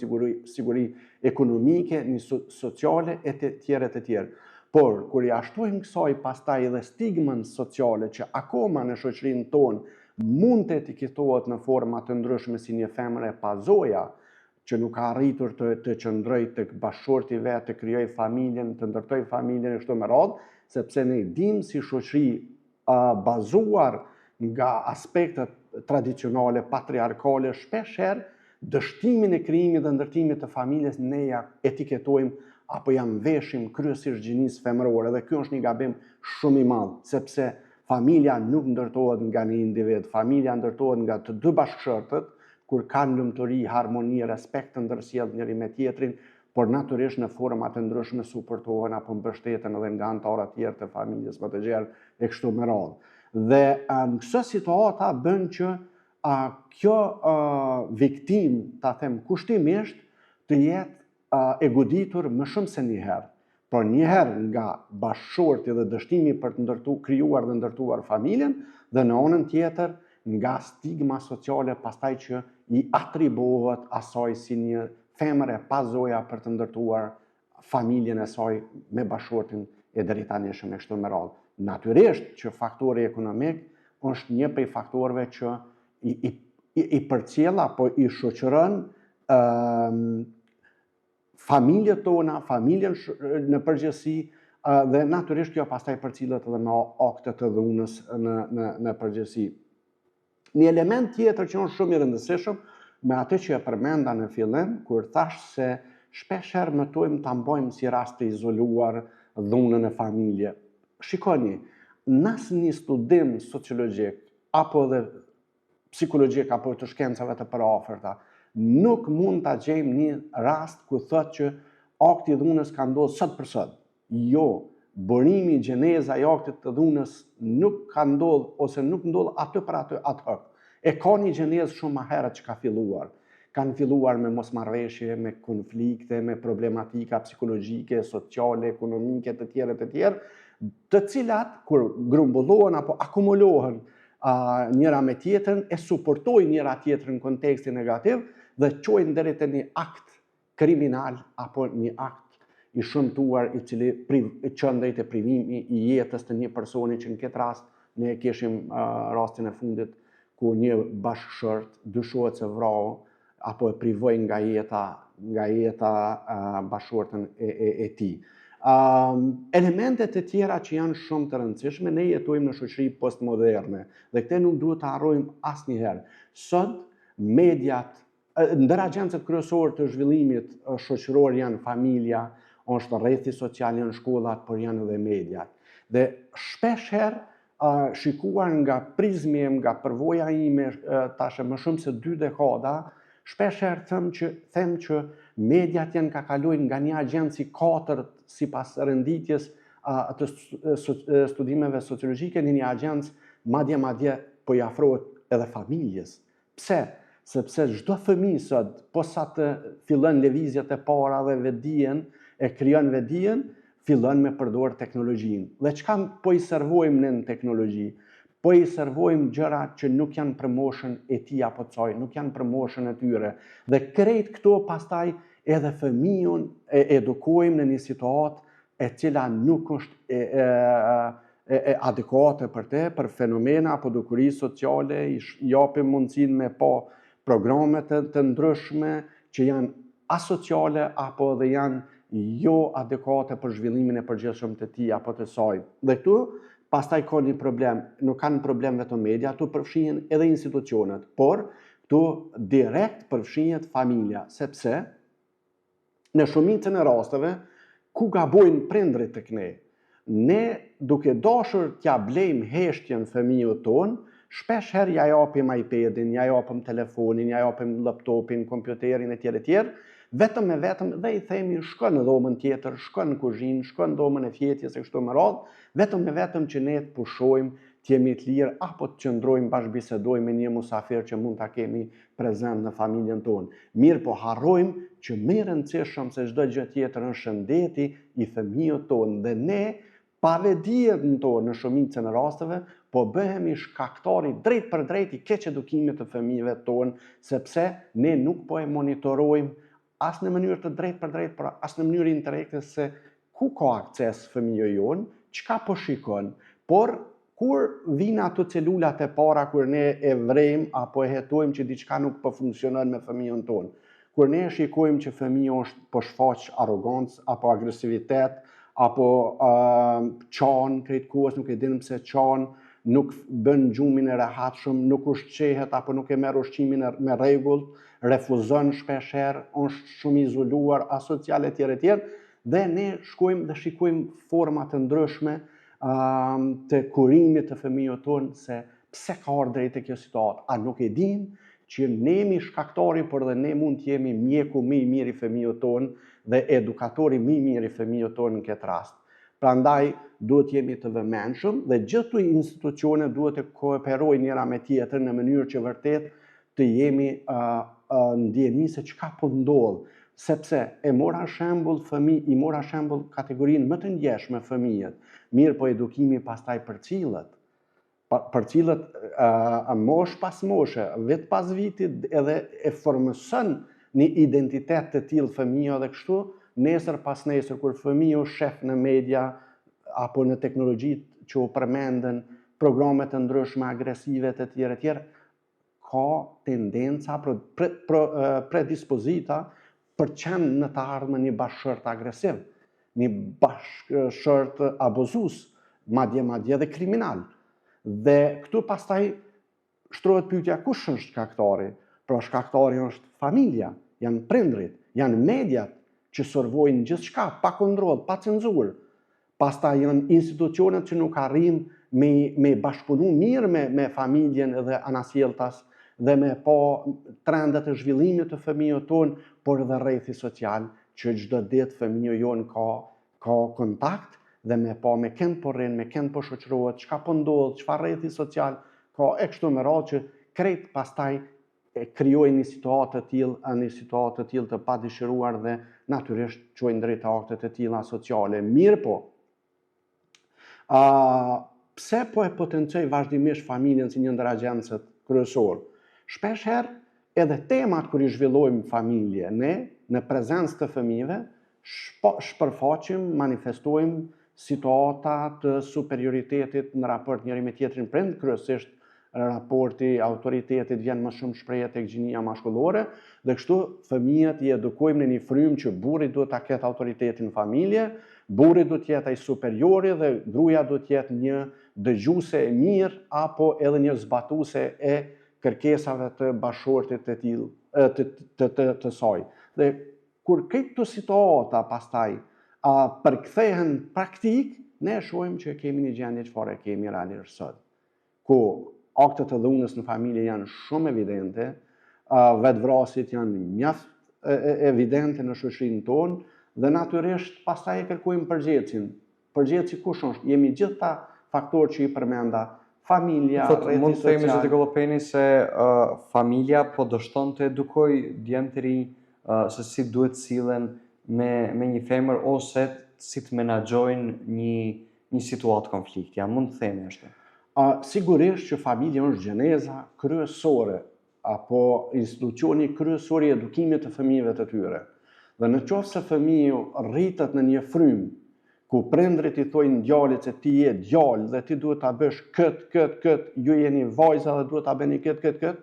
siguri ekonomike, një sociale e të tjerë. Por, kur ja shtojmë kësaj pastaj edhe stigmën sociale që akoma në shoqërinë tonë mund të etiketohet në forma të ndryshme si një femër e pazoja, që nuk ka arritur të qëndroj tek bashkëshorti i vet, të krijojë familjen, të ndërtoj familjen e kështu me radhë, sepse ne dimë si shoqëri bazuar nga aspektet tradicionale, patriarkale, shpesh herë dështimin e krijimit dhe ndërtimit të familjes ne ja etiketojmë apo ja veshim kryesisht gjinisë femërore, dhe ky është një gabim shumë i madh, sepse familja nuk ndërtohet nga një individ, familja ndërtohet nga të dy bashkëshortët, kur kanë lumturi, harmoni, respekt të ndërsjellë njëri me tjetrin, por natyrisht në forma të ndryshme suportohen apo mbështeten edhe nga anëtarët tjerë të familjes më të gjerë e kështu me radhë. Dhe në këtë situata bën që kjo viktim, ta them kushtimisht, të jetë e goditur më shumë se një herë. Por një herë nga bashkëshorti dhe dështimi për të krijuar dhe ndërtuar familjen, dhe në anën tjetër nga stigma sociale pastaj që i atribuohet asaj si një femër e pazoja për të ndërtuar familjen e saj me bashkëshortin e drejtanishëm e kështu me radhë. Natyrisht që faktori ekonomik është një prej faktorëve që i përcjell apo i shoqëron familjet tona, familjen në përgjithësi, dhe natyrisht kjo pastaj përcjellet edhe me akte të dhunës në përgjithësi. Një element tjetër që është shumë i rëndësishëm me atë që e përmenda në fillim, kur thash se shpesh herë mëtojmë ta mbajmë si rast të izoluar dhunën e familje. Shikoni, në asnjë studim sociologjik apo dhe psikologjik apo të shkencave të paraafërta, nuk mund ta gjejmë një rast ku thotë që akti i dhunës ka ndodhur sot për sot. Jo, burimi, gjeneza i aktit të dhunës nuk ka ndodhur ose nuk ndodh aty për aty ad hoc. E ka një gjenezë shumë më herët që ka filluar. Kanë filluar me mosmarrveshje, me konflikte, me problematika psikologjike, sociale, ekonomike të tjera, të cilat kur grumbullohen apo akumulohen njëra me tjetrën, e suportojnë njëra tjetrën në kontekstin negativ dhe çojnë deri te një akt kriminal apo një akt i shëmtuar i cili çon drejt te privimi i jetës të një personi, që në këtë rast ne kishim rastin e fundit ku një bashkëshort dyshohet se vrau apo e privoi nga jeta bashkëshortën e tij. Elementet e tjera që janë shumë të rëndësishme, ne jetojmë në shoqëri postmoderne dhe këtë nuk duhet të harrojmë asnjëherë. Sot mediat, ndër agjencët kryesorë të zhvillimit shoqëror janë familja, është rrethi social, janë shkollat, por janë edhe mediat. Dhe shpesh herë shikuar nga prizmi, nga përvoja ime tash më shumë se 2 dekada, shpesh herë them që mediat janë ka kaluar nga një agjencë i 4 sipas renditjes të studimeve sociologjike në një agjencë madje po i afrohet edhe familjes. Pse? Sepse çdo fëmijë sot, posa të fillon lëvizjet e para dhe vetdijen, e krijon vetdijen, fillon me përdor teknologjinë. Dhe çka po i servojmë në teknologji? Po i servojmë gjëra që nuk janë për moshën e tij apo coj, nuk janë për moshën e tyre. Dhe krejt këto pastaj edhe fëmijën e edukojmë në një situatë e cila nuk është adekuate për te, për fenomena apo dukuri sociale, i japim mundësinë me pa programe të ndryshme që janë asociale apo dhe janë jo adekuate për zhvillimin e përgjithshëm të tij apo të saj. Dhe këtu pastaj ka një problem, nuk kanë problem vetëm media, tu përfshihen edhe institucionet, por tu direkt përfshihet familja, sepse në shumicën e rasteve ku gabojnë prindrit tek ne duke dashur t'ja blejmë heshtjen fëmijët tonë, shpesh herë ja japim iPadin, ja japim telefonin, ja japim laptopin, kompjuterin etj. Vetëm me vetëm dhe i themi shko në dhomën tjetër, shko në kuzhinë, shko në dhomën e fjetjes e kështu me radhë, vetëm me vetëm që ne të pushojmë, të jemi të lirë apo të qëndrojmë bashkëbisedojmë me një musafir që mund ta kemi prezent në familjen tonë. Mirë po harrojmë që më e rëndësishëm se çdo gjë tjetër është shëndeti i fëmijëve tonë dhe ne pa vedijen tonë në shumicën e rasteve, po bëhemi shkaktari drejt për drejt i keq edukimit të fëmijëve tonë, sepse ne nuk po e monitorojmë as në mënyrë të drejt për drejt, por as në mënyrë indirekte se ku ka akses fëmijë jonë, çka po shikon. Por kur vinë ato celulat e para kur ne e vrejmë apo e hetojmë që diçka nuk po funksionon me fëmijën tonë, kur ne shikojmë që fëmija është po shfaq arrogancë apo agresivitet, apo qanë krejt kohës, nuk e dinë pse qanë, nuk bën gjumin e rehatshëm, nuk ushqehet apo nuk e merr ushqimin me rregull, refuzon shpesh herë, është shumë izoluar, asocial etj. Dhe ne shkojmë dhe shikojmë forma të ndryshme të kurimit të fëmijëve tonë se pse ka ardhur drejt te kjo situatë. A nuk e dim që ne jemi shkaktari, por dhe ne mund të jemi mjeku më i mirë i fëmijëve tonë dhe edukatori më i mirë i fëmijëve tonë në këtë rast. Prandaj duhet jemi të vëmendshëm dhe gjithë institucionet duhet të kooperojnë njëra me tjetrën në mënyrë që vërtet të jemi ndjeni se çka po ndodh, sepse i mora shembull kategorinë më të ndjeshme fëmijët. Mirë po edukimi pastaj përcillet mosh pas moshe, vit pas vitit edhe e formëson një identitet të tillë fëmijë dhe kështu, nesër pas nesër kur fëmiju shef në media apo në teknologjitë që u përmenden, programet të ndryshme agresive të tjera, ka tendenca predispozita për qenë në të ardhmen një bashkëshort agresiv, një bashkëshort abuzus, madje dhe kriminal. Dhe këtu pastaj shtrohet pyetja kush është shkaktari? Pra shkaktari është familja, janë prindrit, janë mediat që servojnë gjithçka pa kontroll, pa cenzurë. Pastaj janë institucionet që nuk arrin me bashkëpunu mirë me familjen dhe anasjelltas dhe me pa trendet e zhvillimit të fëmijëve tonë, por edhe rrethi social që çdo ditë fëmijë jonë ka kontakt dhe me pa me kënd po rrin, me kënd po shoqërohet, çka po ndodh, çfarë rrethi social ka e kështu me radhë që krejt pastaj krijojnë një situatë të tillë të padëshiruar dhe natyrisht çojnë drejt akte të tilla sociale. Mirë po, pse po e potencoj vazhdimisht familjen si një ndër agjencët kryesor? Shpesh herë edhe temat kur i zhvillojmë familje, ne në prezencë të fëmijëve shpërfaqim, manifestojmë situata të superioritetit në raport njëri me tjetrin prind, kryesisht raporti autoritetit vjen më shumë shprehje tek gjinia mashkullore dhe kështu fëmijët i edukojmë në një frymë që burri duhet ta ketë autoritetin në familje, burri duhet të jetë ai superiori dhe gruaja duhet të jetë një dëgjuese e mirë apo edhe një zbatuese e kërkesave të bashkëshortit të saj. Dhe kur këto situata pastaj përkthehen praktik, ne shohim që kemi një gjendje çfarë kemi realisht sot. Ku aktet të dhunës në familje janë shumë evidente, vetvrasjet janë mjaft evidente në shoqërinë tonë dhe natyrisht pastaj e kërkojmë përgjegjësin. Përgjegjësi kush është? Jemi gjithë ta faktorë që i përmenda, familja, rreti social. Mund të themi zoti Kollopeni se familja po dështon të edukoj djemt të rinj se si duhet sillen me një femër ose si të menaxhojnë një situatë konflikti? A mund të themi ashtu? Sigurisht që familja është gjeneza kryesore apo institucioni kryesor i edukimit të fëmijëve të tyre. Dhe në qoftë se fëmiu rritet në një frymë ku prindrit i thojnë djalit se ti je djalë dhe ti duhet ta bësh këtë, ju jeni vajza dhe duhet ta bëni këtë.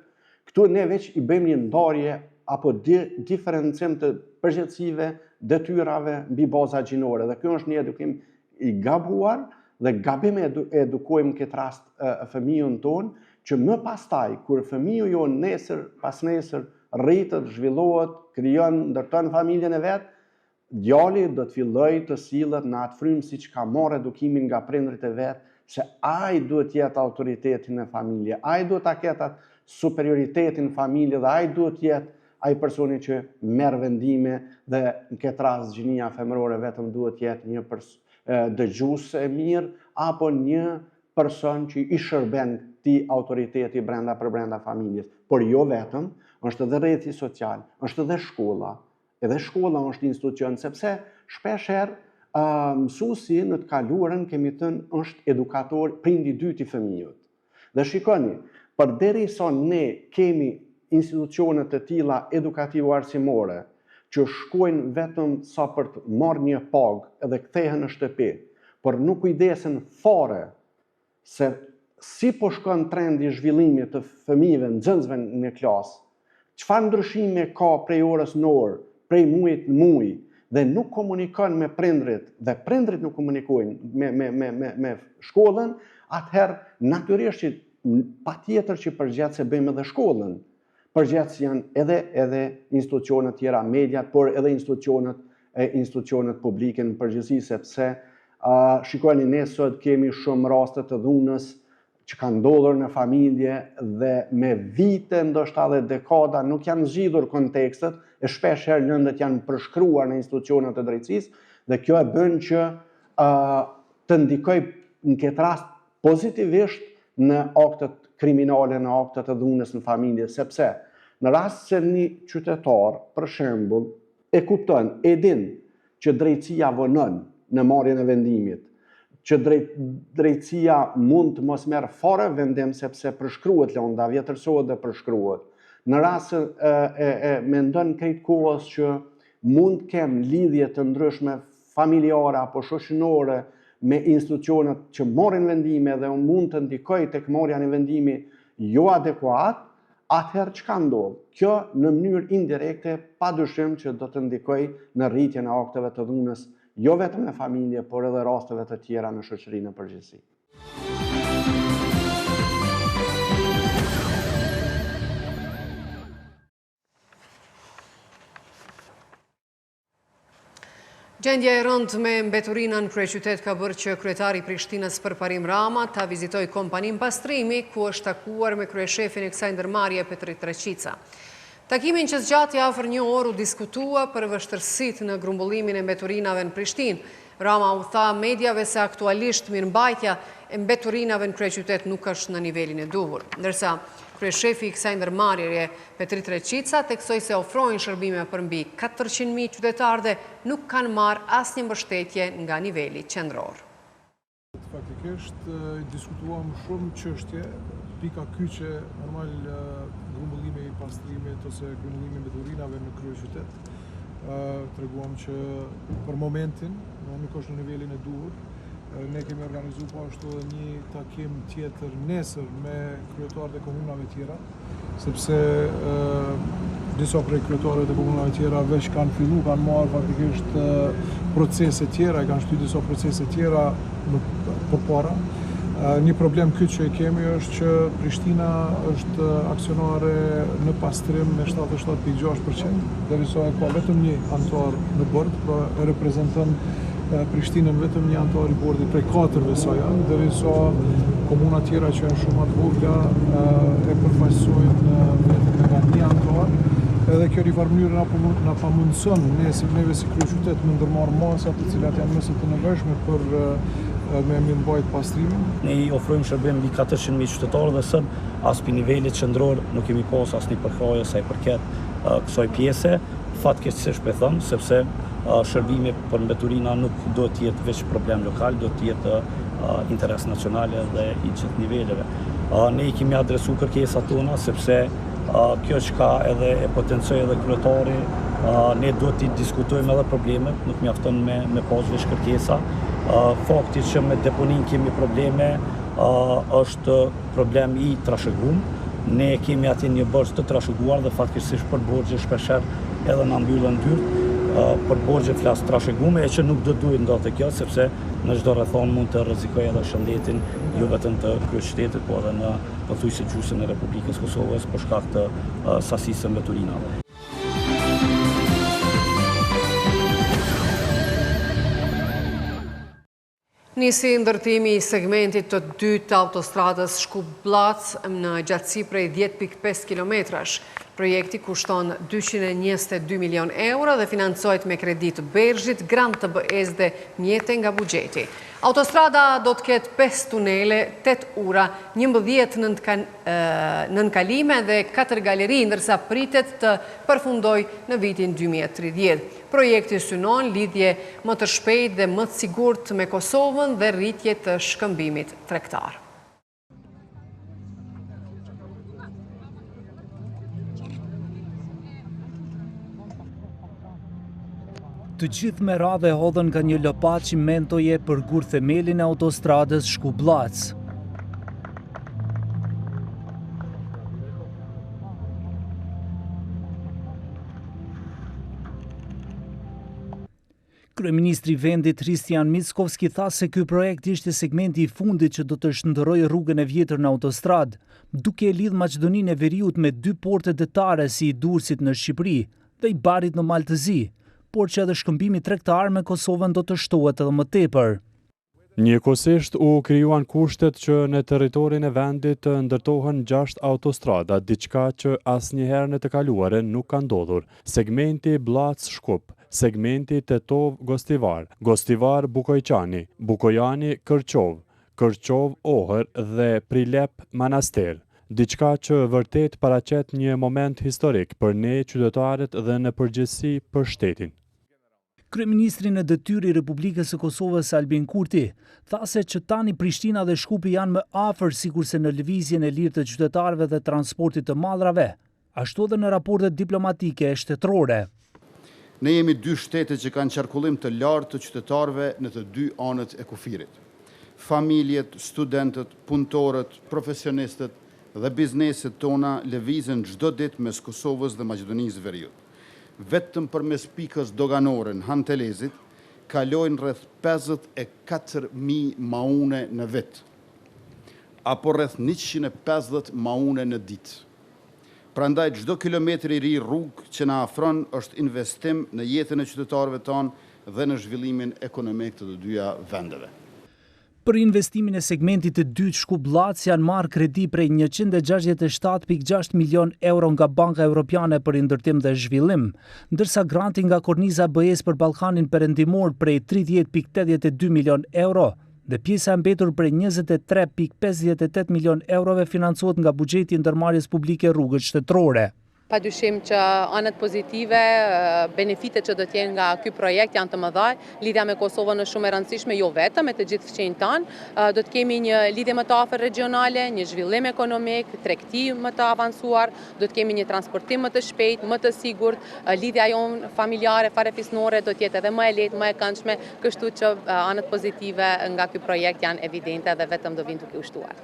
Këtu ne veç i bëjmë një ndarje apo diferencim të përgjegjësive, detyrave mbi baza gjinore. Dhe kjo është një edukim i gabuar dhe gabim edukojmë këtë rast fëmijën tonë, që më pastaj, kur fëmiju jo pas nesër, rritet, zhvillohet, krijon, ndërton familjen e vetë, djali do të filloj të sillet në atë frymë siç ka marrë edukimin nga prindrit e vetë, se ai duhet jetë autoritetin e familje, ai duhet ta ketë atë superioritetin familje dhe ai duhet jetë ai personi që merr vendime dhe në këtë rast gjinia femërore vetëm duhet jetë një dëgjues e mirë apo një person që i shërben këtij autoriteti brenda familjes. Por jo vetëm, është edhe rrjeti social, është edhe shkolla. Edhe shkolla është institucion, sepse shpeshherë mësuesi në të kaluarën kemi thënë është edukator prindi i dytë i fëmijës. Dhe shikoni, përderisa ne kemi institucione të tilla edukative arsimore që shkojnë vetëm sa për të marrë një pagë edhe kthehen në shtëpi, por nuk kujdesen fare se si po shkon trendi i zhvillimit të fëmijëve, nxënësve në klasë, çfarë ndryshime ka prej orës në orë, prej muajit në muaj, dhe nuk komunikon me prindrit, dhe prindrit nuk komunikojnë me shkollën, atëherë natyrisht që patjetër që përgjithëse bëjmë edhe shkollën. Përgjithësi janë edhe institucionet tjera, mediat, por edhe institucionet publike në përgjithësi, sepse shikoni ne sot kemi shumë raste të dhunës që kanë ndodhur në familje dhe me vite, ndoshta edhe dekada, nuk janë zgjidhur kontekstet, e shpeshherë lëndët janë përshkruar në institucionet të drejtësisë, dhe kjo e bën që të ndikoj në këtë rast pozitivisht në aktet kriminale, në aktet të dhunës në familje, sepse në rast se një qytetar, për shembull, e kupton, e din që drejtësia vonon në marrjen e vendimit, që drejtësia mund të mos merr fare vendim sepse përshkruhet lënda, vjetërsohet dhe përshkruhet. Në rast se mendon krejt kohës që mund të kem lidhje të ndryshme familjare apo shoqërore me institucionet që marrin vendime dhe mund të ndikoj tek marrja e vendimit jo adekuat, atëherë çka ndodh? Kjo në mënyrë indirekte padyshim që do të ndikoj në rritjen e akteve të dhunës, jo vetëm në familje, por edhe rasteve të tjera në shoqërinë në përgjithësi. Gjendja e rëndë me mbeturinën në kryeqytet ka bërë që kryetari i Prishtinës Përparim Rama ta vizitoj kompanin pastrimi, ku është takuar me kryeshefin e kësaj ndërmarrje Petrit Treqica. Takimin që zgjati afër një orë u diskutua për vështërsitë në grumbullimin e mbeturinave në Prishtinë. Rama u tha mediave se aktualisht mirëmbajtja e mbeturinave në kryeqytet nuk është në nivelin e duhur, ndërsa kryeshefi i kësaj ndërmarrjeje Petrit Treqica theksoi se ofrojnë shërbime për mbi 400.000 qytetarë dhe nuk kanë marrë asnjë mbështetje nga niveli qendror. Faktikisht diskutuam shumë çështje, pika kyçe, normal grumbullimi i pastrimit ose grumbullimi i mbeturinave në kryeqytet. Treguam që për momentin nuk është në nivelin e duhur. Ne kemi organizuar po ashtu edhe një takim tjetër nesër me kryetarët e komunave tjera, sepse disa prej kryetarëve të komunave tjera veç kanë filluar, kanë marrë faktikisht procese tjera, kanë shtyr disa procese tjera përpara. Një problem kyç që kemi është që Prishtina është aksionare në pastrim me 77.6%, derisa ka vetëm një antar në bord, pra e reprezenton Prishtinën vetëm një antar i bordit prej 4 sa janë, derisa komuna tjera që janë shumë të vogla e përfaqësojnë vetëm nga një antar. Edhe kjo rifarë mënyrë na pamundson neve si kryeqytet me ndërmarrë masat të cilat janë mëse të nevojshme për me mbajt pastrimin. Ne i ofrojmë shërbim mbi 400.000 qytetarë dhe sot as pi nivelit qendror nuk kemi pas asnjë përkraje sa i përket kësaj pjese. Fatkeqësisht po them, sepse shërbimi për mbeturina nuk do të jetë veç problem lokal, do të jetë interes nacionale dhe i gjithë niveleve. Ne i kemi adresu kërkesat tona, sepse kjo çka edhe e potencoj edhe kryetari, ne do t'i diskutojmë edhe problemet, nuk mjafton me pas veç kërkesa. Fakti që me deponin kemi probleme, është problem i trashëgum. Ne kemi aty një borxh të trashëguar dhe fatkeqësisht për borxhe shpeshher edhe na mbyllën dyrt. Për borxhe flas trashëgume e që nuk do duhet ndodhte kjo, sepse në çdo rrethon mund të rrezikojë edhe shëndetin jo vetëm të kryeqytetit, por edhe në pothuajse gjysmën e Republikës Kosovës për shkak të sasisë së mbeturinave. Nisi ndërtimi i segmentit të dytë të autostradës Shkup-Blac në gjatësi prej 10.5 kilometrash. Projekti kushton 222 milion euro dhe financohet me kredit Bergjit, grant të BE-s dhe mjete nga buxheti. Autostrada do të ketë 5 tunele, 8 ura, 11 nënkalime dhe 4 galeri, ndërsa pritet të përfundoj në vitin 2030. Projekti synon lidhje më të shpejt dhe më të sigurt me Kosovën dhe rritje të shkëmbimit tregtar. Të gjithë me radhe hodhën nga një lopat cimentoje për gur themelin e autostradës Shkup-Blac. Kryeministri i vendit Hristijan Mickovski tha se ky projekt ishte segmenti i fundit që do të shndërrojë rrugën e vjetër në autostradë, duke e lidhë Maqedoninë e Veriut me 2 porte detare si i Durrësit në Shqipëri dhe i Barit në Maltëzi, por që edhe shkëmbimi tregtar me Kosovën do të shtohet edhe më tepër. Njëkohësisht u krijuan kushtet që në territorin e vendit të ndërtohen 6 autostrada, diçka që asnjëherë në të kaluarën nuk ka ndodhur. Segmenti Blac-Shkup, segmenti Tetov-Gostivar, Gostivar-Bukojqani, Bukojani-Kërqov, Kërqov-Ohër dhe Prilep-Manastir. Diçka që vërtet paraqet një moment historik për ne qytetarët dhe në përgjithësi për shtetin. Kryeministri në detyrë i Republikës së Kosovës Albin Kurti tha se që tani Prishtina dhe Shkupi janë më afër sikurse në lëvizjen e lirë të qytetarëve dhe transportit të madrave, ashtu edhe në raportet diplomatike e shtetërore. Ne jemi 2 shtete që kanë qarkullim të lartë të qytetarëve në të 2 anët e kufirit. Familjet, studentët, punëtorët, profesionistët dhe bizneset tona lëvizën çdo ditë mes Kosovës dhe Maqedonisë Veriut. Vetëm përmes pikës doganore në Hantelezit kalojnë rreth 54.000 maune në vit, apo rreth 150 maune në ditë. Prandaj çdo kilometër i ri rrugë që na afron është investim në jetën e qytetarëve tanë dhe në zhvillimin ekonomik të të dyja vendeve. Për investimin e segmentit të dytë Shkup-Blac janë marrë kredi prej 167.6 milion euro nga Banka Evropiane për ndërtim dhe zhvillim, ndërsa granti nga korniza BE-s për Ballkanin Perëndimor prej 30.82 milion euro dhe pjesa e mbetur prej 23.58 milion eurove financohet nga buxheti i ndërmarrjes publike rrugët shtetërore. Padyshim që anët pozitive, benefitet që do të jenë nga ky projekt janë të mëdha. Lidhja me Kosovën është shumë e rëndësishme, jo vetëm me të gjithë fqinjtë tanë. Do të kemi një lidhje më të afër regionale, një zhvillim ekonomik, tregti më të avancuar, do të kemi një transportim më të shpejt, më të sigurt, lidhja jonë familjare, farefisnore do të jetë edhe më e lehtë, më e këndshme, kështu që anët pozitive nga ky projekt janë evidente dhe vetëm do vinë duke u shtuar.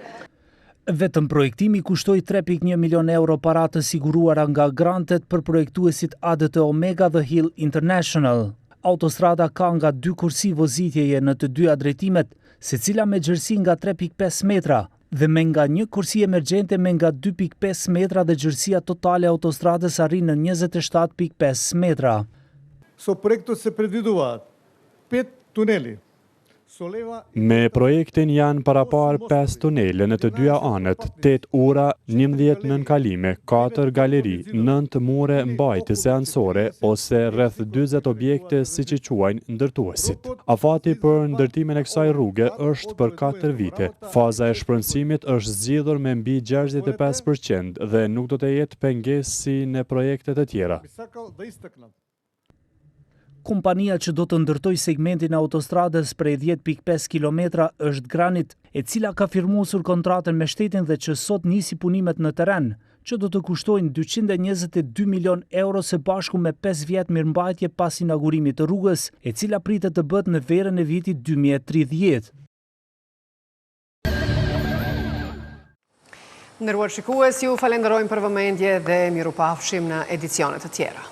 Vetëm projektimi kushtoi 3.1 milion euro para të siguruara nga grantet për projektuesit ADT Omega dhe Hill International. Autostrada ka nga 2 kursi vozitjeje në të dyja drejtimet, secila me gjerësi nga 3.5 metra dhe me nga një kursi emergjente me nga 2.5 metra dhe gjerësia totale autostradës arrin në 27.5 metra. So projekto se predviduat 5 tuneli. Me projektin janë parapar 5 tunele në të dyja anët, 8 ura, 11 nënkalime, 4 galeri, 9 mure mbajtëse anësore ose rreth 40 objekte siç i quajnë ndërtuesit. Afati për ndërtimin e kësaj rruge është për 4 vite. Faza e shpërndësimit është zgjidhur me mbi 65% dhe nuk do të jetë pengesë si në projektet e tjera. Kompania që do të ndërtoj segmentin e autostradës prej 10.5 km është Granit, e cila ka firmosur kontratën me shtetin dhe që sot nisi punimet në teren, që do të kushtojnë 222 milion euro së bashku me 5 vjet mirëmbajtje pas inaugurimit të rrugës, e cila pritet të bëhet në verën e vitit 2030. Nderuar shikues, ju falenderojmë për vëmendje dhe mirupafshim në edicionet të tjera.